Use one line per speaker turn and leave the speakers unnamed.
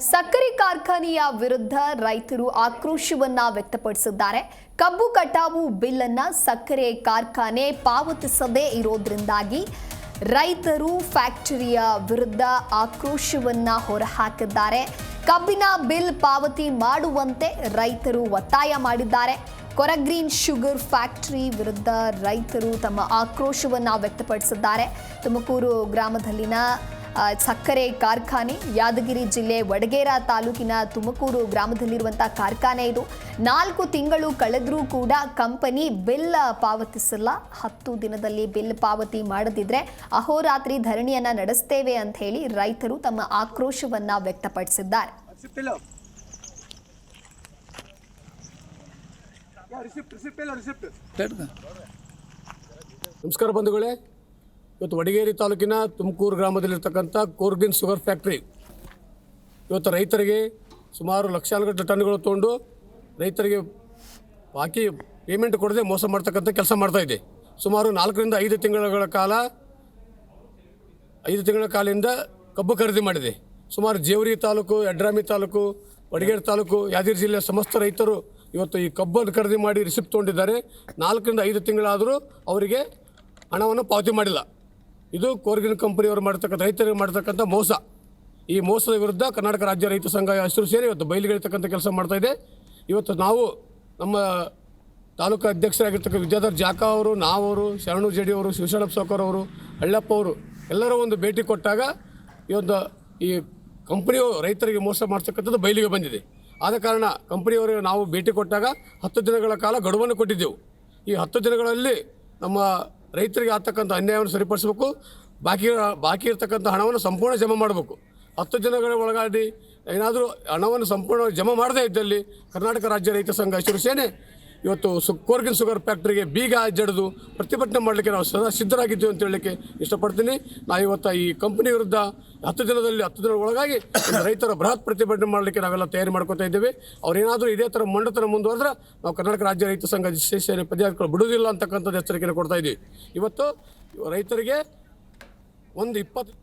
ಸಕ್ಕರೆ ಕಾರ್ಖಾನೆಯ ವಿರುದ್ಧ ರೈತರು ಆಕ್ರೋಶವನ್ನ ವ್ಯಕ್ತಪಡಿಸಿದ್ದಾರೆ. ಕಬ್ಬು ಕಟಾವು ಬಿಲ್ ಅನ್ನ ಸಕ್ಕರೆ ಕಾರ್ಖಾನೆ ಪಾವತಿಸದೇ ಇರೋದ್ರಿಂದಾಗಿ ರೈತರು ಫ್ಯಾಕ್ಟರಿಯ ವಿರುದ್ಧ ಆಕ್ರೋಶವನ್ನ ಹೊರಹಾಕಿದ್ದಾರೆ. ಕಬ್ಬಿನ ಬಿಲ್ ಪಾವತಿ ಮಾಡುವಂತೆ ರೈತರು ಒತ್ತಾಯ ಮಾಡಿದ್ದಾರೆ. ಕೊರಗ್ರೀನ್ ಶುಗರ್ ಫ್ಯಾಕ್ಟರಿ ವಿರುದ್ಧ ರೈತರು ತಮ್ಮ ಆಕ್ರೋಶವನ್ನ ವ್ಯಕ್ತಪಡಿಸಿದ್ದಾರೆ. ತುಮಕೂರು ಗ್ರಾಮದಲ್ಲಿನ ಸಕ್ಕರೆ ಕಾರ್ಖಾನೆ ಯಾದಗಿರಿ ಜಿಲ್ಲೆ ವಡಗೇರ ತಾಲೂಕಿನ ತುಮಕೂರು ಗ್ರಾಮದಲ್ಲಿರುವಂತಹ ಕಾರ್ಖಾನೆ ಇದು. 4 ತಿಂಗಳು ಕಳೆದರೂ ಕೂಡ ಕಂಪನಿ ಬಿಲ್ ಪಾವತಿಸಿಲ್ಲ. 10 ದಿನದಲ್ಲಿ ಬಿಲ್ ಪಾವತಿ ಮಾಡದಿದ್ರೆ ಅಹೋರಾತ್ರಿ ಧರಣಿಯನ್ನ ನಡೆಸ್ತೇವೆ ಅಂತ ಹೇಳಿ ರೈತರು ತಮ್ಮ ಆಕ್ರೋಶವನ್ನ ವ್ಯಕ್ತಪಡಿಸಿದ್ದಾರೆ.
ನಮಸ್ಕಾರ ಬಂಧುಗಳೇ, ಇವತ್ತು ವಡಗೇರಿ ತಾಲೂಕಿನ ತುಮಕೂರು ಗ್ರಾಮದಲ್ಲಿರ್ತಕ್ಕಂಥ ಕೊರಗ್ರೀನ್ ಶುಗರ್ ಫ್ಯಾಕ್ಟ್ರಿ ಇವತ್ತು ರೈತರಿಗೆ ಸುಮಾರು ಲಕ್ಷಾನುಗಟ್ಟಲೆ ಟನ್ಗಳು ತೊಗೊಂಡು ರೈತರಿಗೆ ಬಾಕಿ ಪೇಮೆಂಟ್ ಕೊಡದೆ ಮೋಸ ಮಾಡ್ತಕ್ಕಂಥ ಕೆಲಸ ಮಾಡ್ತಾಯಿದೆ. ಸುಮಾರು 4 ರಿಂದ 5 ತಿಂಗಳ ಕಾಲದಿಂದ ಕಬ್ಬು ಖರೀದಿ ಮಾಡಿದೆ. ಸುಮಾರು ಜೇವರಿ ತಾಲೂಕು, ಯಡ್ರಾಮಿ ತಾಲೂಕು, ವಡಗೇರಿ ತಾಲೂಕು, ಯಾದಗಿರಿ ಜಿಲ್ಲೆಯ ಸಮಸ್ತ ರೈತರು ಇವತ್ತು ಈ ಕಬ್ಬನ್ನು ಖರೀದಿ ಮಾಡಿ ರಿಸಿಪ್ಟ್ ತೊಗೊಂಡಿದ್ದಾರೆ. 4 ರಿಂದ 5 ತಿಂಗಳಾದರೂ ಅವರಿಗೆ ಹಣವನ್ನು ಪಾವತಿ ಮಾಡಿಲ್ಲ. ಇದು ಕೊರಗ್ರೀನ್ ಕಂಪನಿಯವರು ಮಾಡ್ತಕ್ಕಂಥ ರೈತರಿಗೆ ಮಾಡ್ತಕ್ಕಂಥ ಮೋಸ. ಈ ಮೋಸದ ವಿರುದ್ಧ ಕರ್ನಾಟಕ ರಾಜ್ಯ ರೈತ ಸಂಘ ಹಸಿರು ಸೇರಿ ಇವತ್ತು ಬಯಲಿಗೆಳಿತಕ್ಕಂಥ ಕೆಲಸ ಮಾಡ್ತಾಯಿದೆ. ಇವತ್ತು ನಾವು ನಮ್ಮ ತಾಲೂಕು ಅಧ್ಯಕ್ಷರಾಗಿರ್ತಕ್ಕಂಥ ವಿದ್ಯಾಧರ್ ಜಾಕಾ ಅವರು, ನಾವರು, ಶರಣು ಜಡಿ ಅವರು, ಶಿವಶರಣಪ್ಪ ಸಾವ್ಕಾರ್ ಅವರು, ಹಳ್ಳಪ್ಪ ಅವರು ಎಲ್ಲರ ಒಂದು ಭೇಟಿ ಕೊಟ್ಟಾಗ ಇವತ್ತು ಈ ಕಂಪನಿಯು ರೈತರಿಗೆ ಮೋಸ ಮಾಡ್ತಕ್ಕಂಥದ್ದು ಬಯಲಿಗೆ ಬಂದಿದೆ. ಆದ ಕಾರಣ ಕಂಪನಿಯವರಿಗೆ ನಾವು ಭೇಟಿ ಕೊಟ್ಟಾಗ 10 ದಿನಗಳ ಕಾಲ ಗಡುವನ್ನು ಕೊಟ್ಟಿದ್ದೆವು. ಈ 10 ದಿನಗಳಲ್ಲಿ ನಮ್ಮ ರೈತರಿಗೆ ಆಗ್ತಕ್ಕಂಥ ಅನ್ಯಾಯವನ್ನು ಸರಿಪಡಿಸಬೇಕು. ಬಾಕಿ ಇರ್ತಕ್ಕಂಥ ಹಣವನ್ನು ಸಂಪೂರ್ಣ ಜಮಾ ಮಾಡಬೇಕು. 10 ದಿನಗಳ ಒಳಗಾಗಿ ಏನಾದರೂ ಹಣವನ್ನು ಸಂಪೂರ್ಣ ಜಮಾ ಮಾಡದೇ ಇದ್ದಲ್ಲಿ ಕರ್ನಾಟಕ ರಾಜ್ಯ ರೈತ ಸಂಘ ಹಸಿರು ಸೇನೆ ಇವತ್ತು ಕೊರಗ್ರೀನ್ ಶುಗರ್ ಫ್ಯಾಕ್ಟ್ರಿಗೆ ಬೀಗ ಜಡಿದು ಪ್ರತಿಭಟನೆ ಮಾಡಲಿಕ್ಕೆ ನಾವು ಸದಾ ಸಿದ್ಧರಾಗಿದ್ದೀವಿ ಅಂತ ಹೇಳಲಿಕ್ಕೆ ಇಷ್ಟಪಡ್ತೀನಿ. ನಾವು ಇವತ್ತು ಈ ಕಂಪನಿ ವಿರುದ್ಧ 10 ದಿನಗಳ ಒಳಗಾಗಿ ರೈತರ ಬೃಹತ್ ಪ್ರತಿಭಟನೆ ಮಾಡಲಿಕ್ಕೆ ನಾವೆಲ್ಲ ತಯಾರಿ ಮಾಡ್ಕೊತಾ ಇದ್ದೇವೆ. ಅವ್ರೇನಾದರೂ ಇದೇ ಥರ ಮೊಂಡತನ ಮುಂದುವರೆದ್ರೆ ನಾವು ಕರ್ನಾಟಕ ರಾಜ್ಯ ರೈತ ಸಂಘ ಸೇನೆ ಪದಯಾತ್ರಿಗಳು ಬಿಡುವುದಿಲ್ಲ ಅಂತಕ್ಕಂಥದ್ದು ಎಚ್ಚರಿಕೆಯನ್ನು ಕೊಡ್ತಾ ಇದ್ದೀವಿ. ಇವತ್ತು ರೈತರಿಗೆ ಒಂದು 20